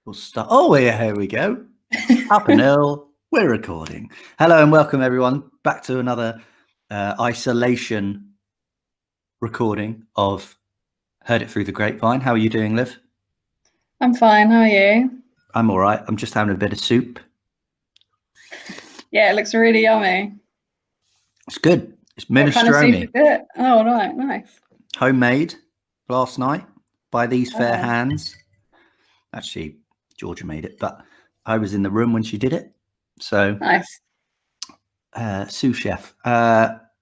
We'll start. Oh, yeah, here we go. Up and ill. We're recording. Hello and welcome, everyone, back to another isolation recording of Heard It Through the Grapevine. How are you doing, Liv? I'm fine. How are you? I'm all right. I'm just having a bit of soup. Yeah, it looks really yummy. It's good. It's What kind of soup minestrone. is it? Oh, right, nice. Homemade last night by these fair Oh. hands. Actually, Georgia made it, but I was in the room when she did it. So, Nice. sous chef,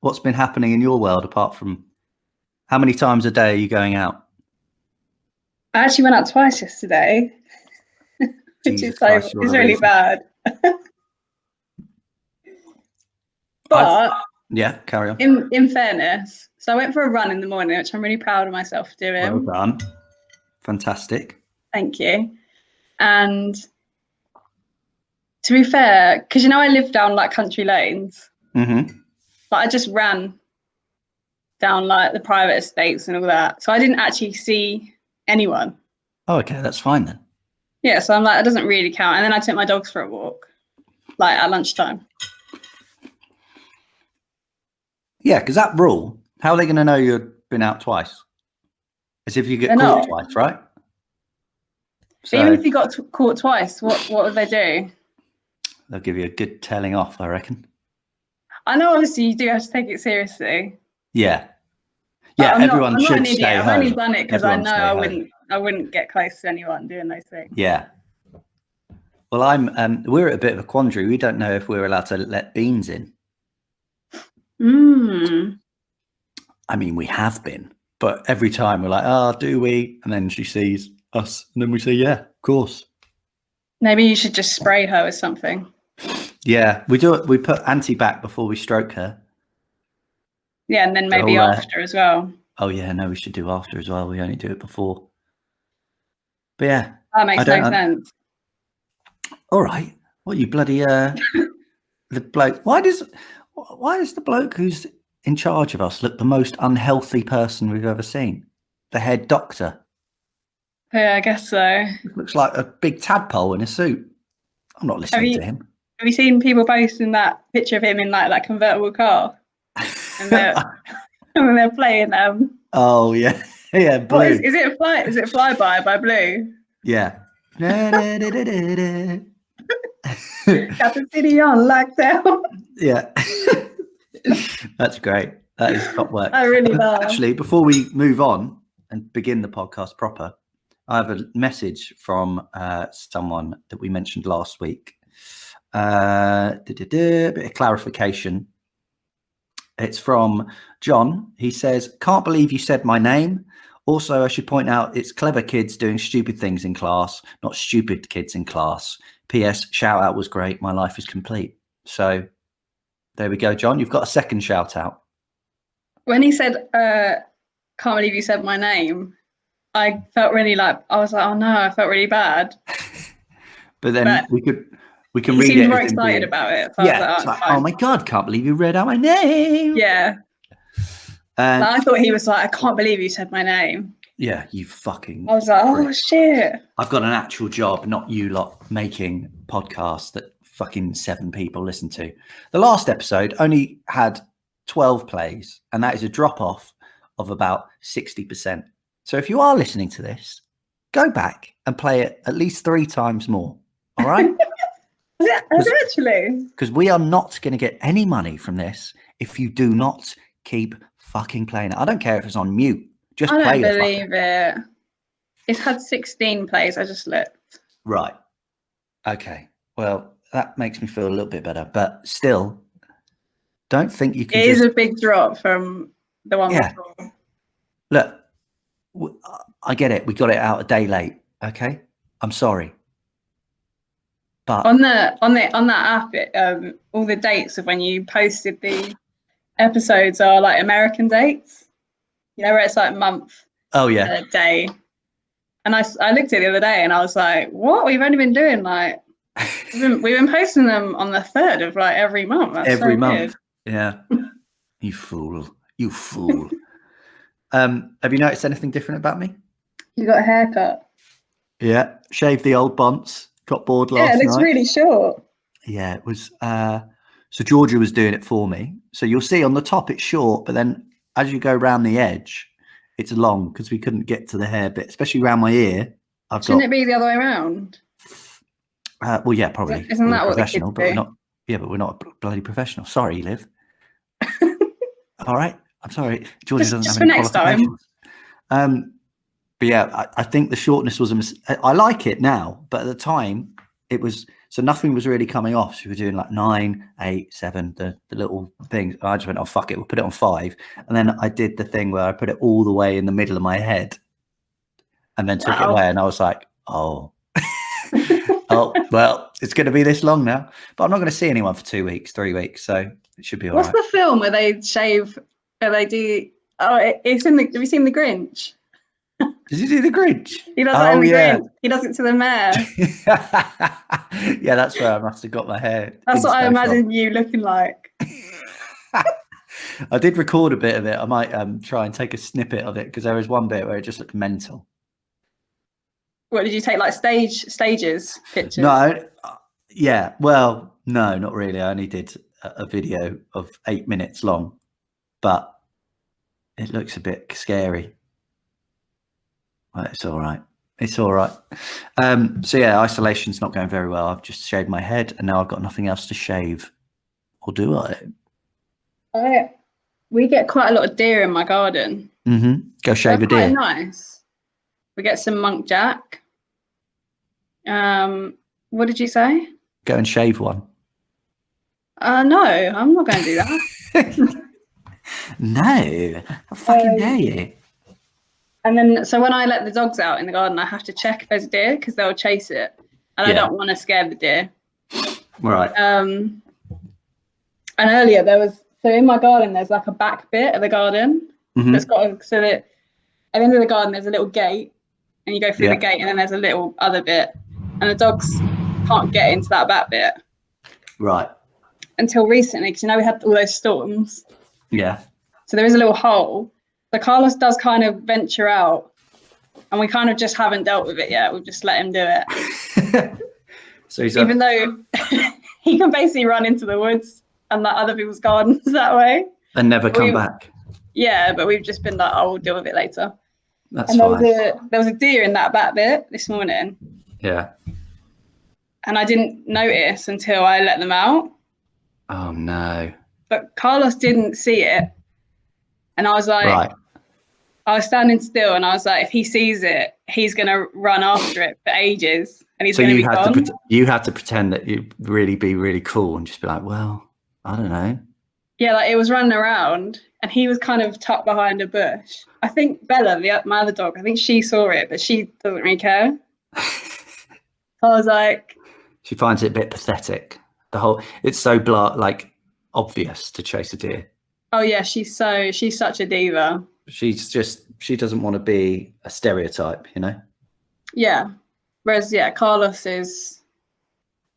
what's been happening in your world apart from how many times a day are you going out? I actually went out twice yesterday, which is Christ, you're it's the really reason. bad. But yeah, carry on. in fairness, so I went for a run in the morning, which I'm really proud of myself for doing. Well done. Fantastic. Thank you. And to be fair, because I live down like country lanes, Mm-hmm. but I just ran down like the private estates and all that. So I didn't actually see anyone. Oh, okay, that's fine then. Yeah, so I'm like, it doesn't really count. And then I took my dogs for a walk, like at lunchtime. Yeah, because that rule, how are they going to know you've been out twice? As if you get They're caught not. twice, right? So Even if you got caught twice, what would they do? they'll give you a good telling off, I reckon. I know, obviously, you do have to take it seriously. Yeah. But Yeah, I'm everyone not should an stay idiot. home. I've only done it because I Everyone know stay I wouldn't get close to anyone doing those things. Yeah. Well, we're at a bit of a quandary. We don't know if we're allowed to let beans in. I mean, we have been, but every time we're like, oh, do we? And then she sees us, and then we say, yeah, of course. Maybe you should just spray her with something. Yeah, we do it. We put anti-bac before we stroke her. Yeah, and then maybe after as well. Oh yeah, no, we should do after as well. We only do it before. But yeah, that makes no sense. All right, what you bloody the bloke? Why does the bloke who's in charge of us look the most unhealthy person we've ever seen? The head doctor. Yeah, I guess so. Looks like a big tadpole in a suit. I'm not listening to him. Have you seen people posting that picture of him in like that convertible car? And they're playing Oh yeah, yeah. Blue. What is it? Is it Flyby by Blue? Yeah. Got the city on lockdown. Yeah. That's great. That is top work. I really love. Actually, before we move on and begin the podcast proper, I have a message from someone that we mentioned last week. A bit of clarification. It's from John. He says, can't believe you said my name. Also, I should point out it's clever kids doing stupid things in class, not stupid kids in class. P.S. Shout out was great. My life is complete. So there we go, John. You've got a second shout out. When he said, can't believe you said my name, I felt really I was like, oh no, I felt really bad. But then we can read it. He seemed more excited about it. So yeah. I was like, oh my God, can't believe you read out my name. Yeah. I thought he was like, I can't believe you said my name. Yeah, you fucking. I was like, oh shit. I've got an actual job, not you lot making podcasts that fucking 7 people listen to. The last episode only had 12 plays, and that is a drop off of about 60%. So if you are listening to this, go back and play it at least 3 times more. All right? Yeah, actually. Because we are not going to get any money from this if you do not keep fucking playing it. I don't care if it's on mute. Just play it. I don't believe it. It's had 16 plays. I just looked. Right. Okay. Well, that makes me feel a little bit better, but still, don't think you can. It is a big drop from the one before. Look, I get it. We got it out a day late. Okay, I'm sorry. But on that app, all the dates of when you posted the episodes are like American dates. Where it's like month. Oh yeah. Day. And I looked at it the other day and I was like, what? We've only been doing like we've been posting them on the 3rd of like every month. That's every so month. Weird. Yeah. You fool. You fool. Have you noticed anything different about me? You got a haircut. Yeah, shaved the old bunts. Got bored last Yeah, it looks night. really short. Yeah, it was. So Georgia was doing it for me. So you'll see on the top it's short, but then as you go around the edge, it's long because we couldn't get to the hair bit, especially around my ear. Shouldn't it be the other way around? Well, yeah, probably. Isn't we're that what the kids professional, but do? we're not. Yeah, but we're not bloody professional. Sorry, Liv. All right, I'm sorry. Georgia doesn't have any qualifications. But yeah, I think the shortness was a mistake. I like it now, but at the time it was, so nothing was really coming off. So we were doing like 9, 8, 7, the little things. I just went, oh, fuck it, we'll put it on 5. And then I did the thing where I put it all the way in the middle of my head and then took it away. And I was like, oh, oh, well, it's going to be this long now. But I'm not going to see anyone for 2 weeks, 3 weeks. So it should be all right. What's the film where they shave, where they do, it's in the, have you seen The Grinch? Did you do the Grinch? He does that in the Grinch. He does it to the mayor. Yeah, that's where I must have got my hair. That's what I imagine you looking like. I did record a bit of it. I might try and take a snippet of it because there was one bit where it just looked mental. What did you take, like stages pictures? No, yeah. Well, no, not really. I only did a video of 8 minutes long, but it looks a bit scary. Well, it's all right. It's all right. So yeah, isolation's not going very well. I've just shaved my head and now I've got nothing else to shave. Or do I? We get quite a lot of deer in my garden. Mm-hmm. Go shave a deer. Nice. We get some monk jack. What did you say? Go and shave one. No, I'm not going to do that. No, how fucking dare you? And then, so when I let the dogs out in the garden, I have to check if there's a deer because they'll chase it, and I don't want to scare the deer. Right. And earlier there was, so in my garden there's like a back bit of the garden that's got so that at the end of the garden there's a little gate, and you go through the gate, and then there's a little other bit, and the dogs can't get into that back bit. Right. Until recently, because we had all those storms. Yeah. So there is a little hole. So Carlos does kind of venture out, and we kind of just haven't dealt with it yet. We've just let him do it. So even though he can basically run into the woods and like other people's gardens that way. And never come back. Yeah, but we've just been like, oh, we'll deal with it later. That's and fine. There was a deer in that back bit this morning. Yeah. And I didn't notice until I let them out. Oh no. But Carlos didn't see it. And I was like, right. I was standing still and I was like, if he sees it, he's going to run after it for ages. And he's going to be gone. You had to pretend that you'd really be really cool and just be like, well, I don't know. Yeah, like it was running around and he was kind of tucked behind a bush. I think Bella, my other dog, I think she saw it, but she doesn't really care. So I was like... She finds it a bit pathetic. It's so obvious to chase a deer. Oh yeah, she's such a diva. She doesn't want to be a stereotype, you know? Yeah. Whereas, Carlos is...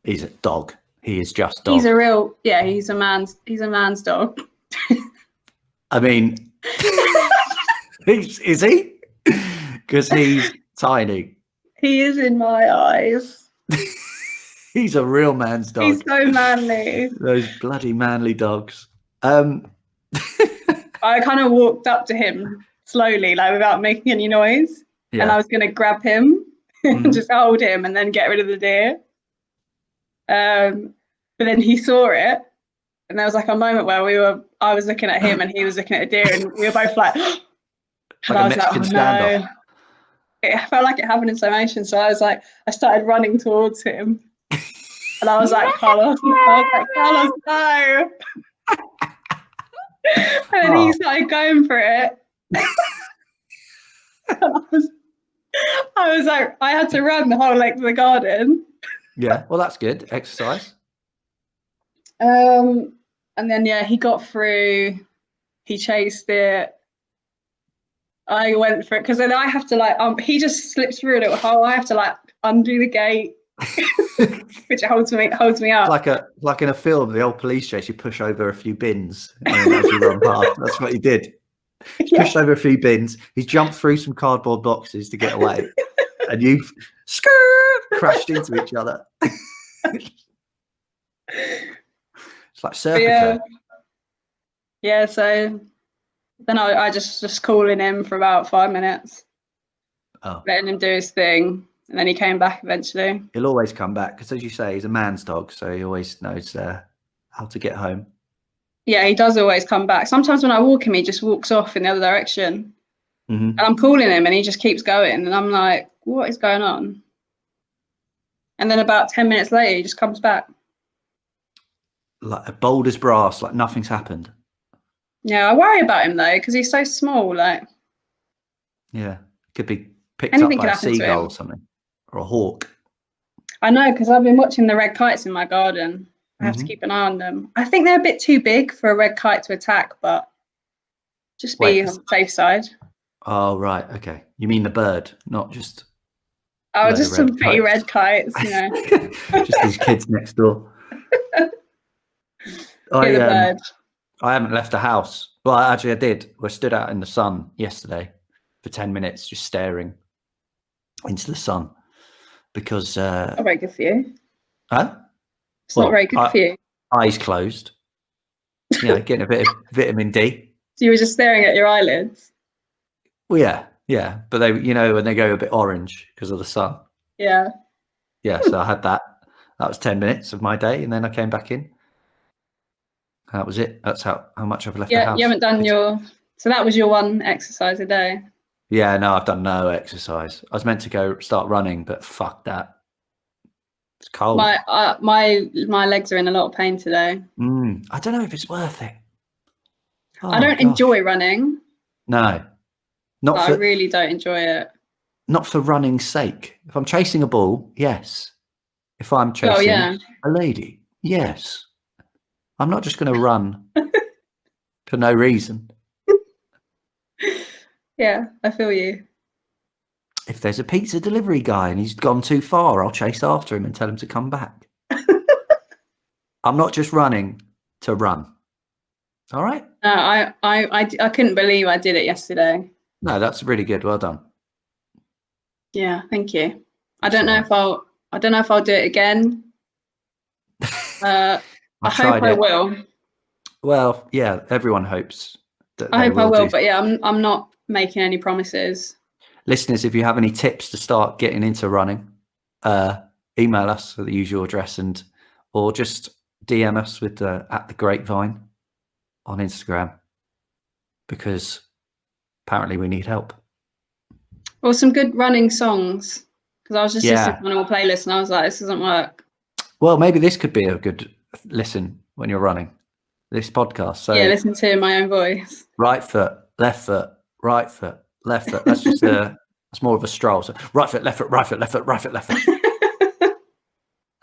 He's a dog. He is just dog. He's a man's dog. I mean, is he? Because he's tiny. He is in my eyes. He's a real man's dog. He's so manly. Those bloody manly dogs. I kind of walked up to him slowly, without making any noise. Yeah. And I was going to grab him and just hold him and then get rid of the deer. But then he saw it. And there was a moment where I was looking at him and he was looking at a deer and we were both like, and I was like, oh no. It felt like it happened in slow motion. So I started running towards him. And I was like, Carlos, no. And then he started going for it. I was like, I had to run the whole length of the garden. Yeah, well, that's good. Exercise. And then, he got through. He chased it. I went for it because then I have to he just slips through a little hole. I have to undo the gate, which holds me up. Like in a film, the old police chase, you push over a few bins as you run past. That's what he did. He pushed over a few bins. He jumped through some cardboard boxes to get away, and you've crashed into each other. It's like Serpico. Yeah, so then I just calling him for about 5 minutes, letting him do his thing, and then he came back eventually. He'll always come back because, as you say, he's a man's dog, so he always knows how to get home. Yeah, he does always come back. Sometimes when I walk him, he just walks off in the other direction. Mm-hmm. And I'm calling him and he just keeps going. And I'm like, what is going on? And then about 10 minutes later, he just comes back. Like bold as brass, like nothing's happened. Yeah, I worry about him though, because he's so small. Like, yeah, could be picked anything up by a could happen to seagull him. or something, or a hawk. I know, because I've been watching the red kites in my garden. I have to keep an eye on them. I think they're a bit too big for a red kite to attack, but just be on the safe side. Oh, right. Okay. You mean the bird, not just... Oh, just some pretty red kites, you know. Just these kids next door. I haven't left the house. Well, actually, I did. I stood out in the sun yesterday for 10 minutes, just staring into the sun because... not very good for you. Huh? It's not very good for you. Eyes closed. Getting a bit of vitamin D. So you were just staring at your eyelids? Well, yeah. But they, when they go a bit orange because of the sun. Yeah. Yeah, so I had that. That was 10 minutes of my day, and then I came back in. That was it. That's how much I've left the house. You haven't done so that was your one exercise a day? Yeah, no, I've done no exercise. I was meant to go start running, but fuck that. It's cold. My legs are in a lot of pain today. I don't know if it's worth it. I don't enjoy running. No. I really don't enjoy it. Not for running's sake. If I'm chasing a ball, yes. If I'm chasing a lady, yes. I'm not just going to run for no reason. Yeah, I feel you. If there's a pizza delivery guy and he's gone too far, I'll chase after him and tell him to come back. I'm not just running to run. All right? No, I couldn't believe I did it yesterday. No, that's really good. Well done. Yeah, thank you. I don't know if I'll do it again. I hope I will. Well, yeah, everyone hopes that I hope I will, but yeah, I'm not making any promises. Listeners, if you have any tips to start getting into running, email us at the usual address or just DM us with at the Grapevine on Instagram, because apparently we need help. Well, some good running songs, because I was just listening to a playlist and I was like, this doesn't work. Well, maybe this could be a good listen when you're running, this podcast. So yeah, listen to my own voice. Right foot, left foot, right foot, left foot. That's just that's more of a stroll. So right foot, left foot, right foot, left foot, right foot, left foot.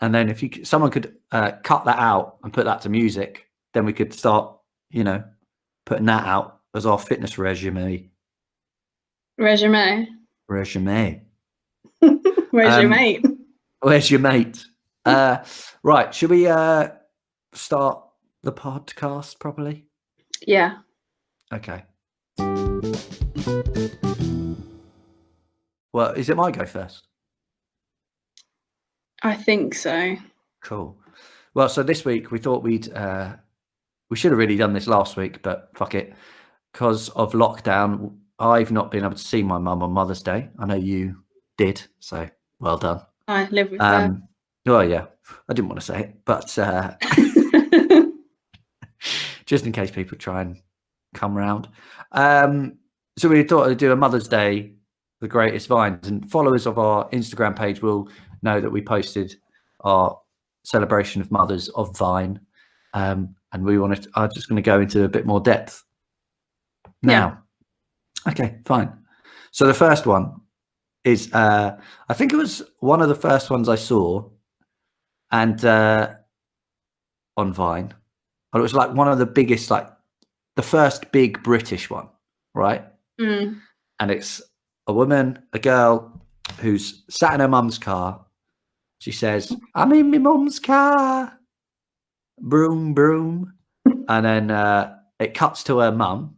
And then if someone could cut that out and put that to music, then we could start, putting that out as our fitness resume. Resume. Where's your mate? Where's your mate? Right, should we start the podcast properly? Yeah. Okay. Well, is it my go first? I think so. Cool. Well, so this week we thought we should have really done this last week, but fuck it. Because of lockdown, I've not been able to see my mum on Mother's Day. I know you did, so well done. I live with her. Well, yeah, I didn't want to say it, but just in case people try and come round. So we thought I'd do a Mother's Day, the greatest vines, and followers of our Instagram page will know that we posted our celebration of mothers of Vine, and I'm just going to go into a bit more depth now. Okay, fine. So the first one is I think it was one of the first ones I saw, and on Vine, and it was like one of the biggest, like the first big British one, right? And it's a woman, a girl who's sat in her mum's car. She says, "I'm in my mum's car, broom, broom," and then it cuts to her mum.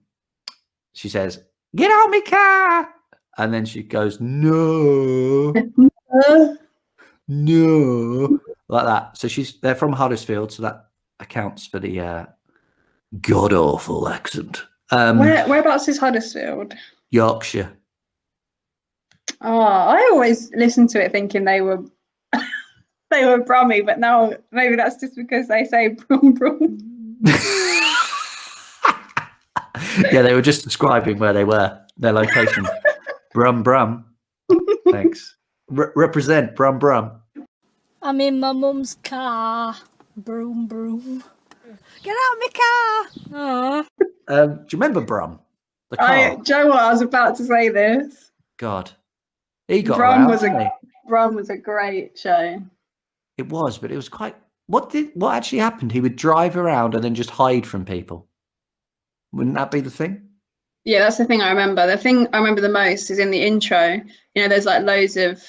She says, "Get out my car," and then she goes, no, no, like that. So they're from Huddersfield, so that accounts for the god awful accent. Whereabouts is Huddersfield? Yorkshire. Oh, I always listened to it thinking they were they were Brummy, but now maybe that's just because they say Brum Brum. Yeah, they were just describing where they were, their location. Brum Brum. Thanks. Represent Brum Brum. I'm in my mum's car. Broom, broom. Get out of my car. Do you remember Brum? The car? Do you know what? I was about to say this. God. He got Brum around, Brum was a great show. It was, but it was quite... What actually happened? He would drive around and then just hide from people. Wouldn't that be the thing? Yeah, that's the thing I remember. The thing I remember the most is in the intro. You know, there's like loads of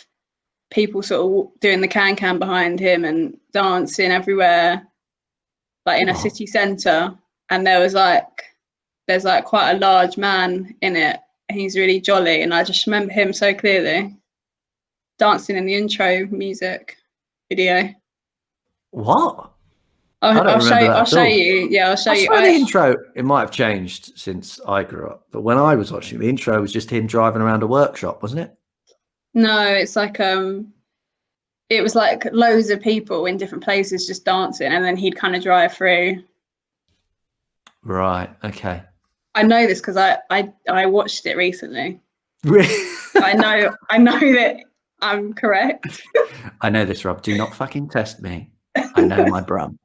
people sort of doing the can behind him and dancing everywhere, like in a city centre. And there's like quite a large man in it. And he's really jolly. And I just remember him so clearly dancing in the intro music video. What? I'll show you. I'll show you. Yeah, I'll show you. The intro, it might have changed since I grew up, but when I was watching the intro, was just him driving around a workshop, wasn't it? No, it's like it was like loads of people in different places just dancing, and then he'd kind of drive through. Right. Okay. I know this because I watched it recently. Really? I know that I'm correct. I know this, Rob. Do not fucking test me. I know my Brum.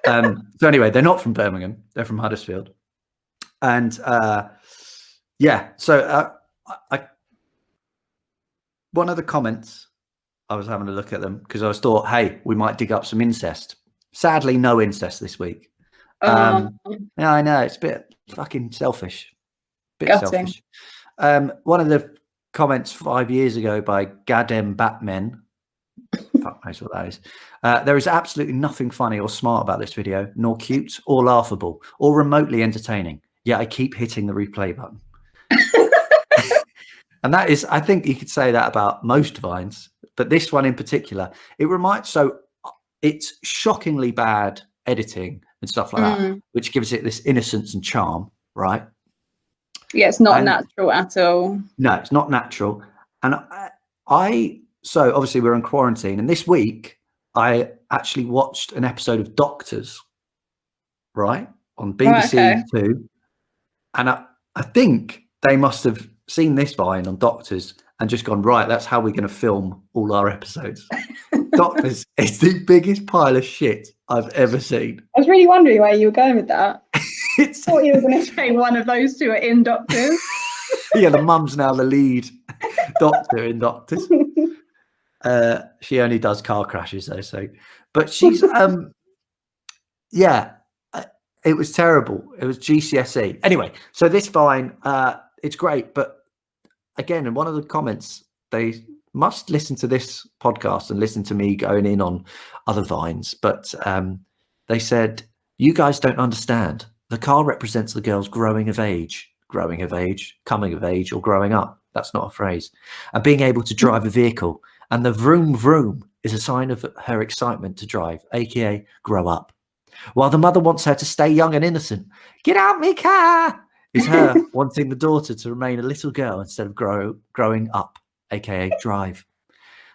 So anyway, they're not from Birmingham. They're from Huddersfield. And yeah, so one of the comments, I was having a look at them because I was thought, hey, we might dig up some incest. Sadly, no incest this week. Yeah, I know. It's a bit fucking selfish. Selfish. One of the comments 5 years ago by Gadem Batmen, fuck knows what that is. There is absolutely nothing funny or smart about this video, nor cute or laughable or remotely entertaining. Yet I keep hitting the replay button. And that is, I think you could say that about most Vines, but this one in particular, it's shockingly bad editing and stuff like that, which gives it this innocence and charm, right? Yeah, it's not natural at all. No, it's not natural. And so obviously we're in quarantine, and this week I actually watched an episode of Doctors, right, on BBC Two, and I think they must have seen this Vine on Doctors and just gone, right, that's how we're going to film all our episodes. Doctors is the biggest pile of shit I've ever seen. I was really wondering where you were going with that. I thought you were going to say one of those two are in Doctors. Yeah, the mum's now the lead doctor in Doctors. She only does car crashes though, so but she's yeah, it was terrible. It was GCSE. Anyway, so this Vine, it's great, but again, in one of the comments, they must listen to this podcast and listen to me going in on other Vines, but they said, you guys don't understand. The car represents the girl's growing of age, coming of age, or growing up. That's not a phrase. And being able to drive a vehicle. And the vroom vroom is a sign of her excitement to drive, aka grow up. While the mother wants her to stay young and innocent, get out me car, is her wanting the daughter to remain a little girl instead of growing up, aka drive.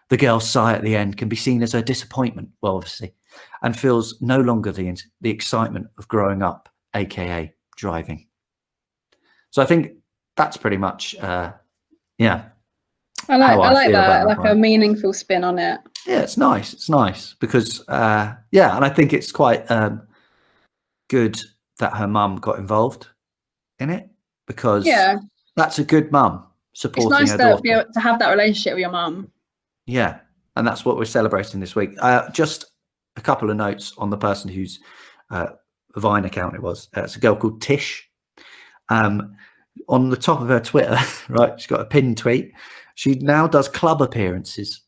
The girl's sigh at the end can be seen as her disappointment, well, obviously, and feels no longer the excitement of growing up, aka driving. So I think that's pretty much, yeah. I like that, like a meaningful spin on it. Yeah, it's nice. It's nice because, yeah, and I think it's quite good that her mum got involved in it because that's a good mum supporting her daughter. It's nice to be able to have that relationship with your mum. Yeah, and that's what we're celebrating this week. Just a couple of notes on the person whose Vine account it was. It's a girl called Tish. On the top of her Twitter, right, she's got a pinned tweet. She now does club appearances.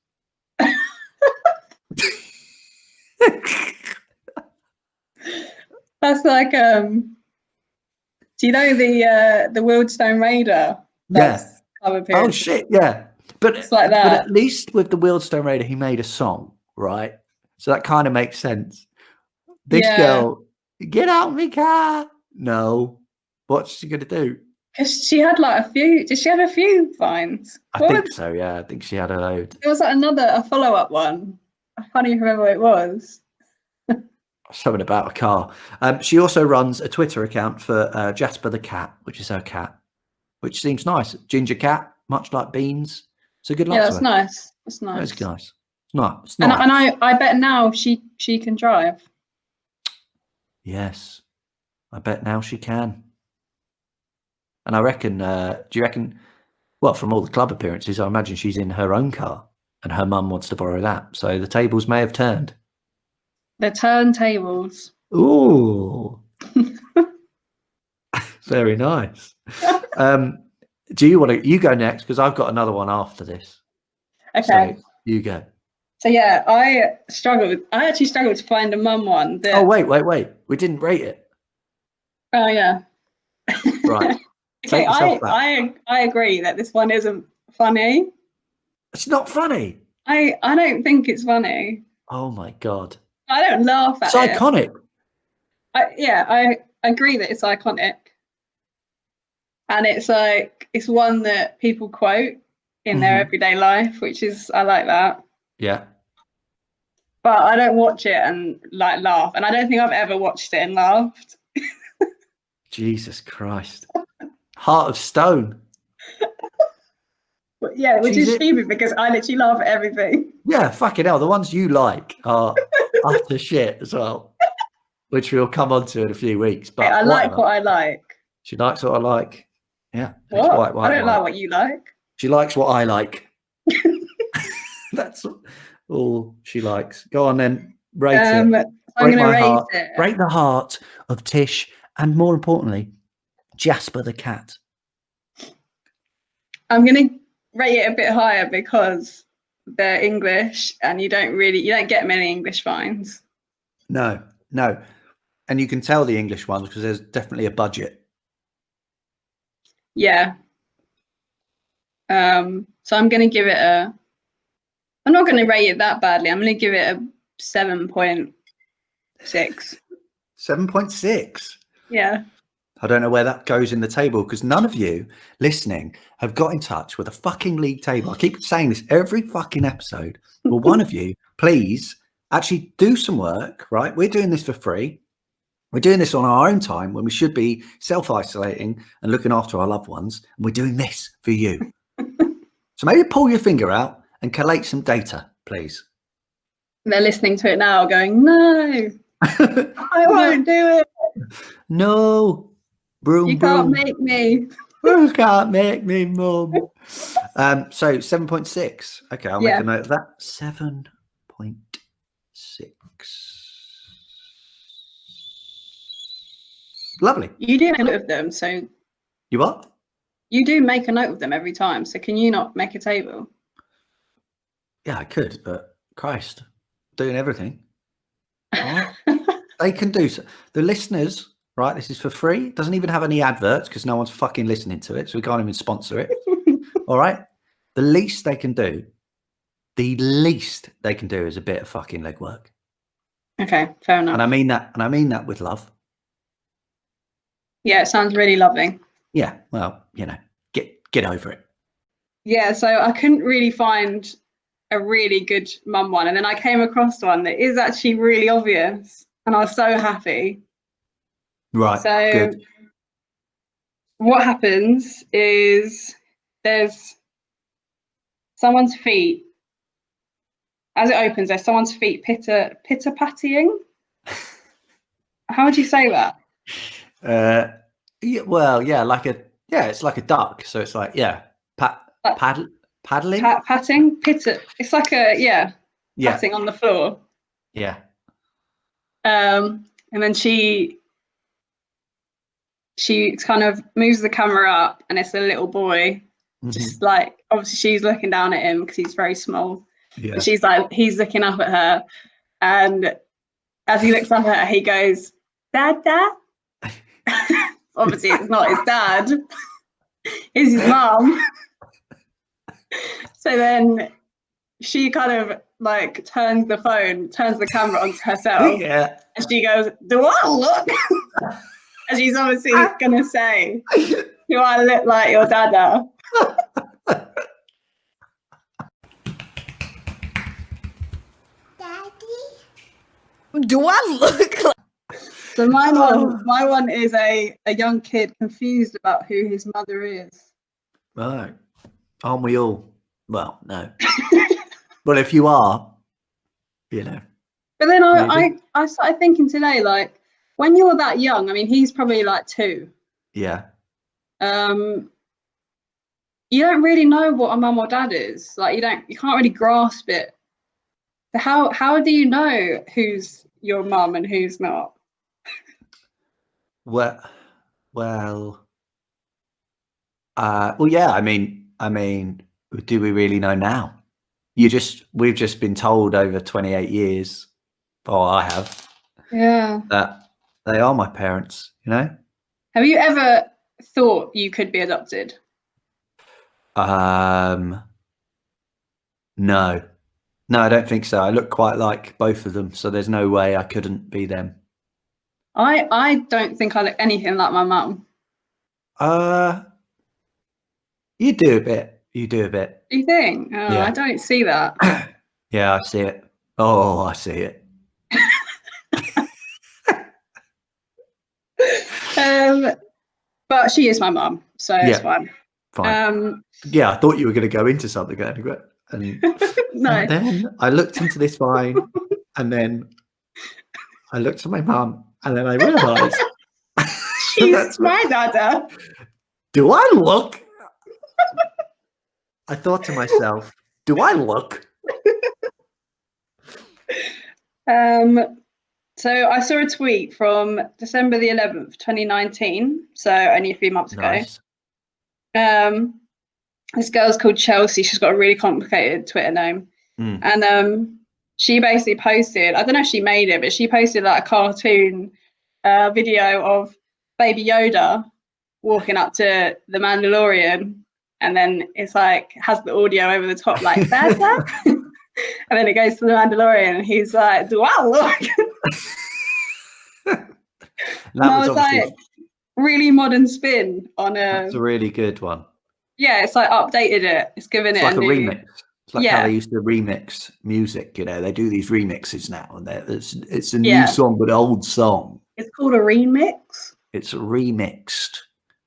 That's like, do you know the Wildstone Raider? Yes. club Oh appearance. shit, yeah. But It's like that. But at least with the Wheelstone Raider, he made a song, right? So that kind of makes sense. This girl, get out my car. No, what's she gonna do? Because she had like a few. Did she have a few vines? I think so. Yeah, I think she had a load. There was like a follow-up one. I can't even remember what it was. Something about a car. She also runs a Twitter account for Jasper the cat, which is her cat, which seems nice. Ginger cat, much like Beans. So good luck Yeah, to that's her. nice. That's nice. That's nice. No, it's And nice. I bet now she can drive. Yes, I bet now she can. And I reckon, do you reckon, well, from all the club appearances, I imagine she's in her own car and her mum wants to borrow that. So the tables may have turned. The turntables. Ooh. Very nice. Do you want to, you go next? Because I've got another one after this. Okay. So you go. So yeah, I actually struggled to find a mum one. Oh, wait. We didn't rate it. Oh, yeah. Right. Okay, Take yourself back. I agree that this one isn't funny. It's not funny. I don't think it's funny. Oh my God. I don't laugh at It's it. iconic. I agree that it's iconic. And it's like, it's one that people quote in their everyday life, which is, I like that. Yeah. But I don't watch it and like laugh. And I don't think I've ever watched it and laughed. Jesus Christ. Heart of Stone. But yeah, which is stupid because I literally laugh at everything. Yeah, fucking hell. The ones you like are utter shit as well, which we'll come on to in a few weeks. But I like what I like. She likes what I like. Yeah. What? I don't like what you like. She likes what I like. That's all she likes. Go on then. Rate it. I'm going to rate it. Break the heart of Tish and, more importantly, Jasper the cat. I'm going to rate it a bit higher because they're English and you don't get many English vines. No. And you can tell the English ones because there's definitely a budget. Yeah. So I'm going to give it I'm not going to rate it that badly. I'm going to give it a 7.6. 7.6? Yeah. I don't know where that goes in the table because none of you listening have got in touch with a fucking league table. I keep saying this every fucking episode. Well, one of you, please, actually do some work, right? We're doing this for free. We're doing this on our own time when we should be self-isolating and looking after our loved ones. And we're doing this for you. So maybe pull your finger out and collate some data, please. They're listening to it now going, no, I won't do it. No. Brum, you can't make me. You can't make me, Mum. So 7.6. Okay, I'll make a note of that. 7.6. Lovely. You do make a note of them, so you what? You do make a note of them every time. So can you not make a table? Yeah, I could, but Christ, doing everything. Right? They can do so. The listeners, right? This is for free. It doesn't even have any adverts because no one's fucking listening to it, so we can't even sponsor it. All right. The least they can do is a bit of fucking legwork. Okay, fair enough. And I mean that with love. Yeah, it sounds really loving. Yeah, well, get over it. Yeah, so I couldn't really find a really good mum one, and then I came across one that is actually really obvious, and I was so happy. Right. So good. What happens is there's someone's feet. As it opens, there's someone's feet pitter pattying. How would you say that? Yeah, well, it's like a duck. So it's like, paddling. Patting, pitter. It's like patting on the floor. Yeah. And then she kind of moves the camera up, and it's a little boy. Just like, obviously she's looking down at him because he's very small. Yeah. And she's like, he's looking up at her, and as he looks up at her, he goes, "Dada." Obviously, it's not his dad. It's his mum. So then she kind of like turns the camera onto herself. Yeah. And she goes, "Do I look?" And she's obviously going to say, "Do I look like your dada?" Do I look like... So my one is a young kid confused about who his mother is. Right. Aren't we all? Well, no. But if you are, you know. But then I started thinking today, like, when you're that young, I mean, he's probably like 2. Yeah. You don't really know what a mum or dad is. Like, you can't really grasp it. So how do you know who's your mum and who's not? Well, yeah. I mean, do we really know now? We've just been told over 28 years, or I have, that they are my parents. You know. Have you ever thought you could be adopted? No, I don't think so. I look quite like both of them, so there's no way I couldn't be them. I don't think I look anything like my mum. You do a bit. You do a bit. Do you think? Oh, yeah. I don't see that. Yeah, I see it. Oh, I see it. But she is my mum, so it's fine. Fine. Yeah, I thought you were going to go into something anyway. And, no. And then I looked into this vine, and then I looked at my mum, and then I realised she's my dada. Do I look? I thought to myself, do I look? So I saw a tweet from December the 11th, 2019, so only a few months ago. This girl's called Chelsea. She's got a really complicated Twitter name. And she basically posted, I don't know if she made it, but she posted like a cartoon video of Baby Yoda walking up to the Mandalorian, and then it's like has the audio over the top like that. And then it goes to the Mandalorian, and he's like, "Do I look?" That was like really modern spin on a. That's a really good one. Yeah, it's like updated it. It's given it like a new remix. It's like how they yeah. used to remix music. You know, they do these remixes now, and it's a new song but old song. It's called a remix. It's remixed.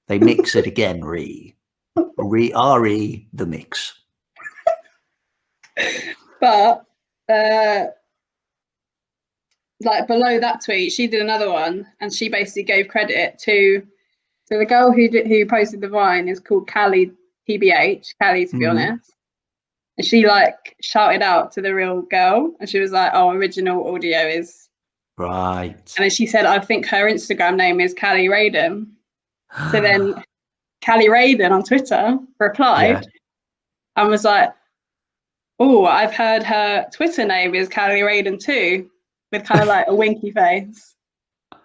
They mix it again. Re the mix. But like below that tweet, she did another one, and she basically gave credit to the girl who posted the vine is called Callie TBH, Callie to be honest. And she like shouted out to the real girl, and she was like, "Oh, original audio is right." And then she said, "I think her Instagram name is Callie Raiden." So then Callie Raiden on Twitter replied and was like, "Oh, I've heard her Twitter name is Callie Raiden too," with kind of like a winky face.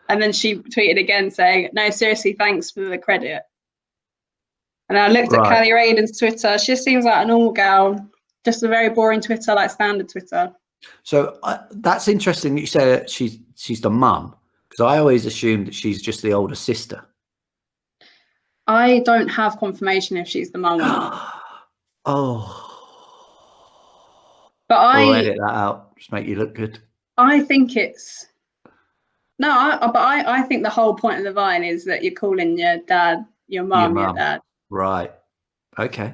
And then she tweeted again saying, "No, seriously, thanks for the credit." And I looked at Callie Raiden's Twitter. She just seems like a normal girl, just a very boring Twitter, like standard Twitter. So that's interesting that you say that she's the mum, because I always assumed that she's just the older sister. I don't have confirmation if she's the mum or not. Oh. But I'll edit that out. Just make you look good. I think it's I think the whole point of the vine is that you're calling your dad your mum, your dad. Right. Okay.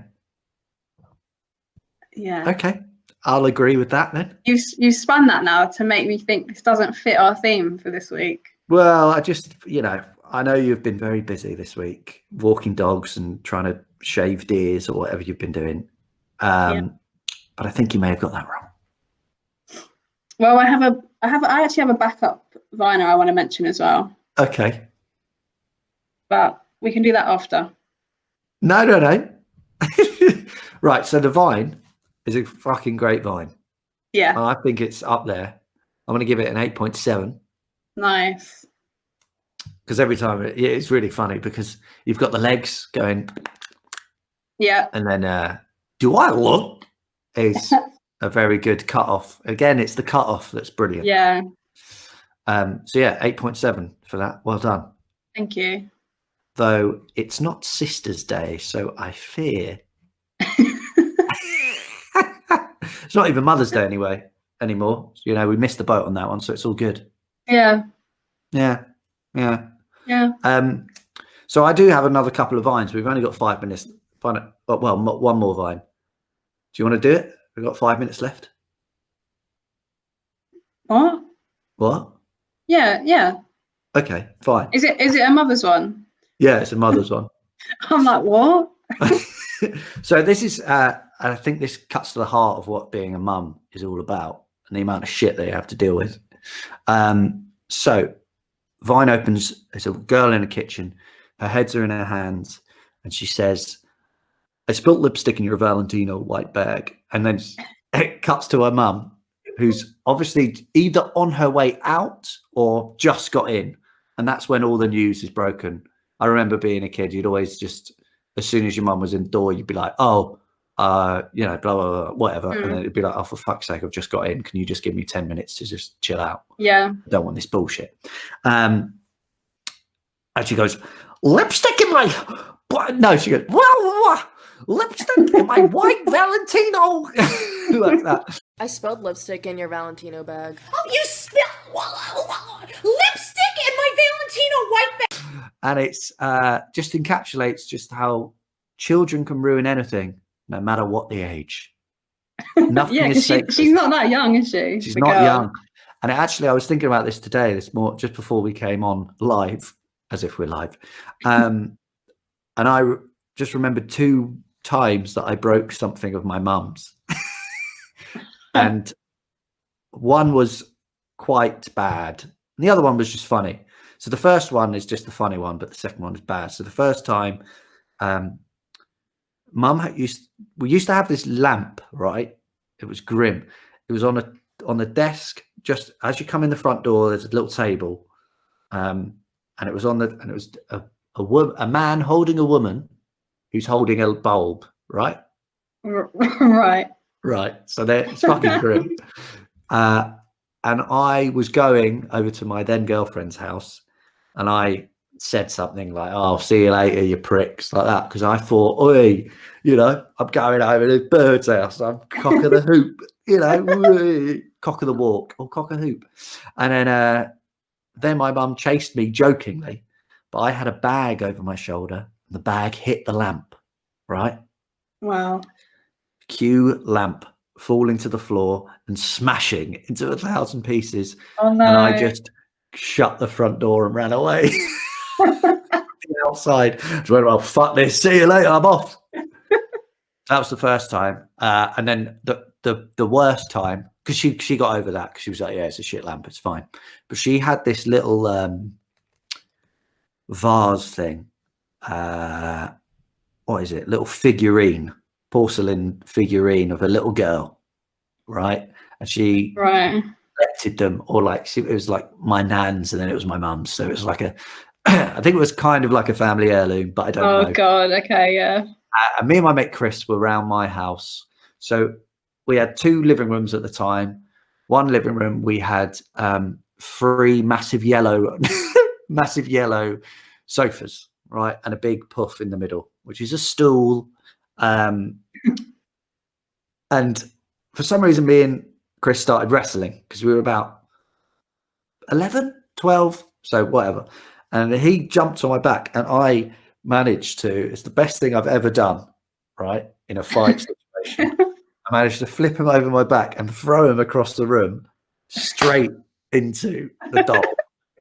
Yeah. Okay. I'll agree with that then. You spun that now to make me think this doesn't fit our theme for this week. Well, I know you've been very busy this week, walking dogs and trying to shave deers or whatever you've been doing. But I think you may have got that wrong. Well, I actually have a backup viner I want to mention as well. Okay. But we can do that after. No. Right. So the vine is a fucking great vine. Yeah. I think it's up there. I'm going to give it an 8.7. Nice. Because every time it's really funny because you've got the legs going. Yeah. And then Do I look? Is a very good cut-off. Again, it's the cut-off that's brilliant. Yeah. So yeah, 8.7 for that. Well done. Thank you. Though it's not Sisters' Day, so I fear it's not even Mother's Day anymore. You know, we missed the boat on that one, so it's all good. Yeah. Yeah. Yeah. So I do have another couple of vines. We've only got 5 minutes. Well, one more vine. Do you want to do it? We've got 5 minutes left. What? Yeah. Okay, fine. Is it a mother's one? Yeah, it's a mother's one. I'm like, what? So this is, I think this cuts to the heart of what being a mum is all about and the amount of shit that you have to deal with. So Vine opens, there's a girl in the kitchen, her heads are in her hands, and she says, "I spilt lipstick in your Valentino white bag." And then it cuts to her mum, who's obviously either on her way out or just got in. And that's when all the news is broken. I remember being a kid, you'd always just, as soon as your mum was in the door, you'd be like, oh, you know, blah, blah, blah, whatever. And then it'd be like, oh, for fuck's sake, I've just got in. Can you just give me 10 minutes to just chill out? Yeah. I don't want this bullshit. And she goes, lipstick in my, no, she goes, well, lipstick in my white Valentino. Like that. I spilled lipstick in your Valentino bag. Oh, you spilled lipstick in my Valentino white bag. And it's just encapsulates just how children can ruin anything, no matter what the age. Nothing Yeah, is because she's not that young, is she? She's The not girl. young. And actually, I was thinking about this today, just before we came on live, as if we're live. And I just remembered 2 times that I broke something of my mum's. And one was quite bad. And the other one was just funny. So the first one is just the funny one, but the second one is bad. So the first time, we used to have this lamp, right? It was grim. It was on the desk, just as you come in the front door, there's a little table. And it was a man holding a woman who's holding a bulb, right? Right. So it's fucking grim. And I was going over to my then girlfriend's house, and I said something like, "Oh, I'll see you later, you pricks," like that, because I thought, "Oi, you know, I'm going over to Bird's house. I'm cock of the hoop, you know, cock of the walk or cock of the hoop." And then my mum chased me jokingly, but I had a bag over my shoulder. And the bag hit the lamp, right? Wow. Cue lamp falling to the floor and smashing into 1,000 pieces. Oh no. And I just shut the front door and ran away. Outside. Just went, "Well, fuck this. See you later. I'm off." That was the first time. And then the worst time, because she got over that, because she was like, "Yeah, it's a shit lamp. It's fine." But she had this little vase thing. What is it? Little figurine. Porcelain figurine of a little girl, right? And she collected them, or like it was like my nan's, and then it was my mum's. So it was like I think it was kind of like a family heirloom, but I don't know. Oh God, okay, yeah. And me and my mate Chris were around my house. So we had 2 living rooms at the time. One living room we had 3 massive yellow sofas, right, and a big puff in the middle, which is a stool. And for some reason, me and Chris started wrestling because we were about 11, 12, so whatever. And he jumped on my back, and I managed to, it's the best thing I've ever done, right, in a fight situation. I managed to flip him over my back and throw him across the room straight into the doll.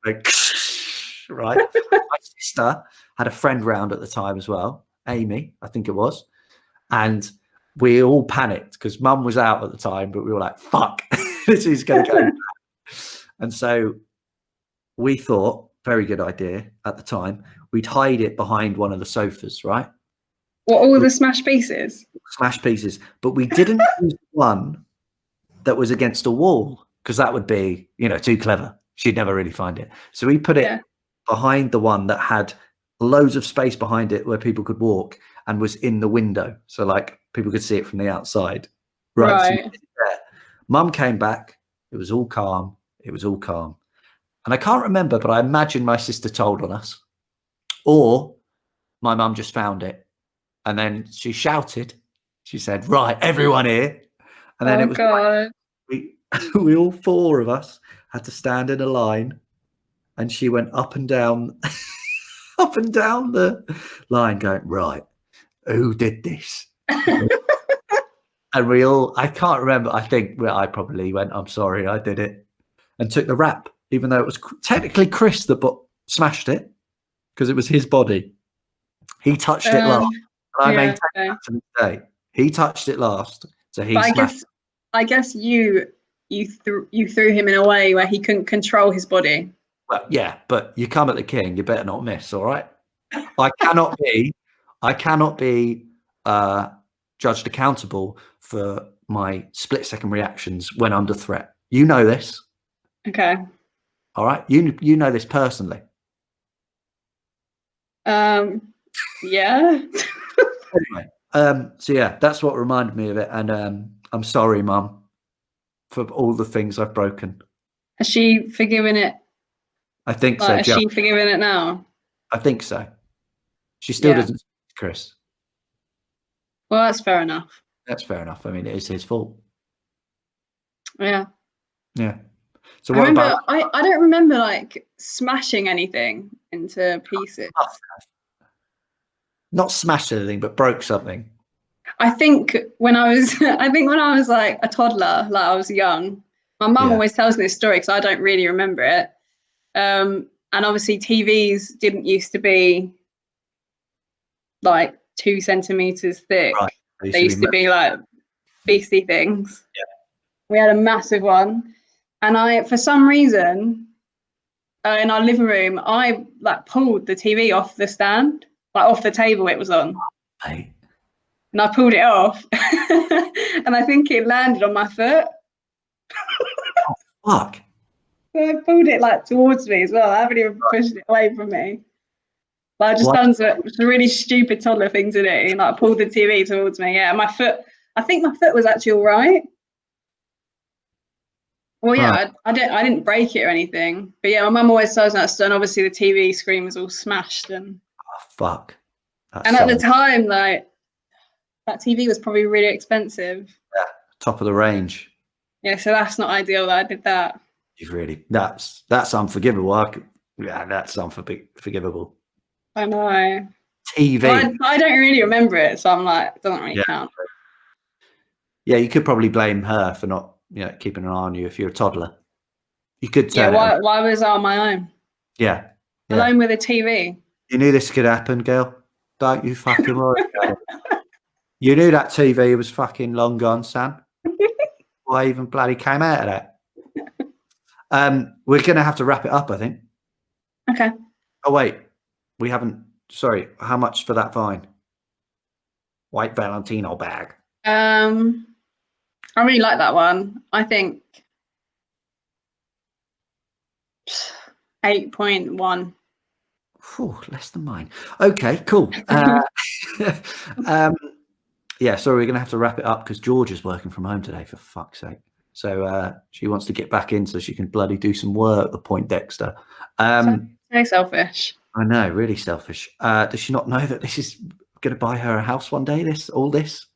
Like, right. My sister had a friend round at the time as well, Amy, I think it was. And we all panicked because Mum was out at the time, but we were like, fuck, this is going to go. And so we thought, very good idea at the time, we'd hide it behind one of the sofas, right? What, all the smashed pieces? Smashed pieces. But we didn't use one that was against a wall, because that would be, you know, too clever. She'd never really find it. So we put it behind the one that had loads of space behind it where people could walk. and was in the window. So like people could see it from the outside. Right. So Mum came back. It was all calm. It was all calm. And I can't remember, but I imagine my sister told on us, or my mum just found it. And then she shouted. She said, right, everyone here. And then it was God. we all four of us had to stand in a line, and she went up and down up and down the line going, right, who did this? And we all, I can't remember, I think I probably went, I'm sorry, I did it, and took the rap, even though it was technically Chris that smashed it, because it was his body. He touched it last. I maintain that to this day. He touched it last, so he smashed. I guess you threw him in a way where he couldn't control his body. Well, yeah, but you come at the king, you better not miss. All right. I cannot be judged accountable for my split-second reactions when under threat. You know this. Okay. All right. You know this personally. Yeah. Anyway, so yeah, that's what reminded me of it, and I'm sorry, Mum, for all the things I've broken. Has she forgiven it? I think so. Has she forgiven it now? I think so. She still doesn't speak to Chris. Well, that's fair enough. That's fair enough. I mean, it is his fault. Yeah. Yeah. So what about? I don't remember like smashing anything into pieces. Not smashed anything, but broke something. I think when I was like a toddler, like I was young, my mum always tells me this story because I don't really remember it. And obviously TVs didn't used to be like 2 centimeters thick. Right. They used to be like beastly things. Yeah. We had a massive one. And for some reason, in our living room, I like pulled the TV off the stand, like off the table it was on. Right. And I pulled it off. And I think it landed on my foot. Oh, fuck. So I pulled it like towards me as well. I haven't even pushed it away from me. But I just done some really stupid toddler thing to do. And I pulled the TV towards me. Yeah, my foot, I think my foot was actually all right. Well, yeah, right. I didn't break it or anything. But yeah, my mum always tells me that's done. Obviously, the TV screen was all smashed. And fuck. And at the time, like, that TV was probably really expensive. Yeah, top of the range. Yeah, so that's not ideal that I did that. You've really, that's unforgivable. That's unforgivable. I know. TV. Well, I don't really remember it, so I'm like, it doesn't really count. Yeah, you could probably blame her for not, keeping an eye on you if you're a toddler. You could say, why was I on my own? Yeah. Alone with a TV. You knew this could happen, girl. Don't you fucking worry about it. You knew that TV was fucking long gone, Sam. Why even bloody came out of that? We're going to have to wrap it up, I think. Okay. Oh, wait. We haven't. Sorry. How much for that fine? White Valentino bag. I really like that one. I think 8.1. Less than mine. Okay, cool. Yeah, sorry, we're going to have to wrap it up because George is working from home today, for fuck's sake. So she wants to get back in so she can bloody do some work, the Poindexter. So selfish. I know, really selfish. Does she not know that this is going to buy her a house one day? All this.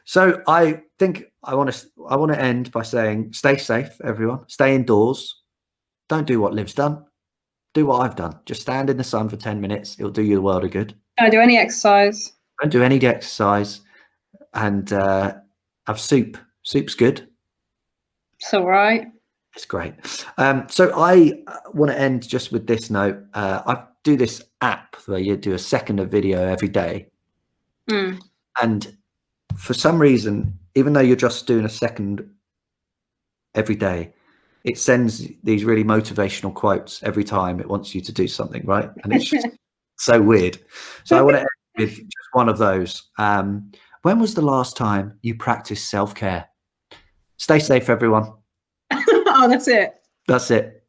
So I think I want to end by saying, stay safe, everyone. Stay indoors. Don't do what Liv's done. Do what I've done. Just stand in the sun for 10 minutes. It'll do you the world of good. Don't do any exercise. Don't do any exercise. And have soup. Soup's good. It's all right. It's great. So I want to end just with this note. I do this app where you do a second of video every day. And for some reason, even though you're just doing a second every day, it sends these really motivational quotes every time it wants you to do something, right? And it's just so weird. So I want to end with just one of those. When was the last time you practiced self-care? Stay safe, everyone. Oh, that's it. That's it.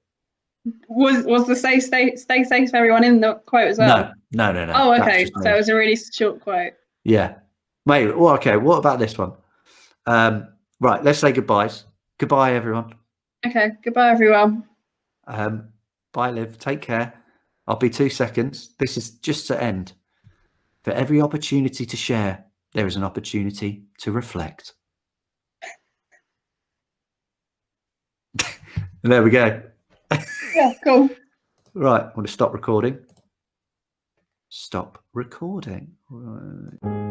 Was the stay safe everyone in the quote as well? No. Oh, That's okay. just me. So it was a really short quote. Yeah. Wait, well, okay, what about this one? Right, let's say goodbyes. Goodbye, everyone. Okay, goodbye, everyone. Bye, Liv. Take care. I'll be 2 seconds. This is just to end. For every opportunity to share, there is an opportunity to reflect. And there we go. Yeah, cool. Right, I'm going to stop recording. Stop recording. Right.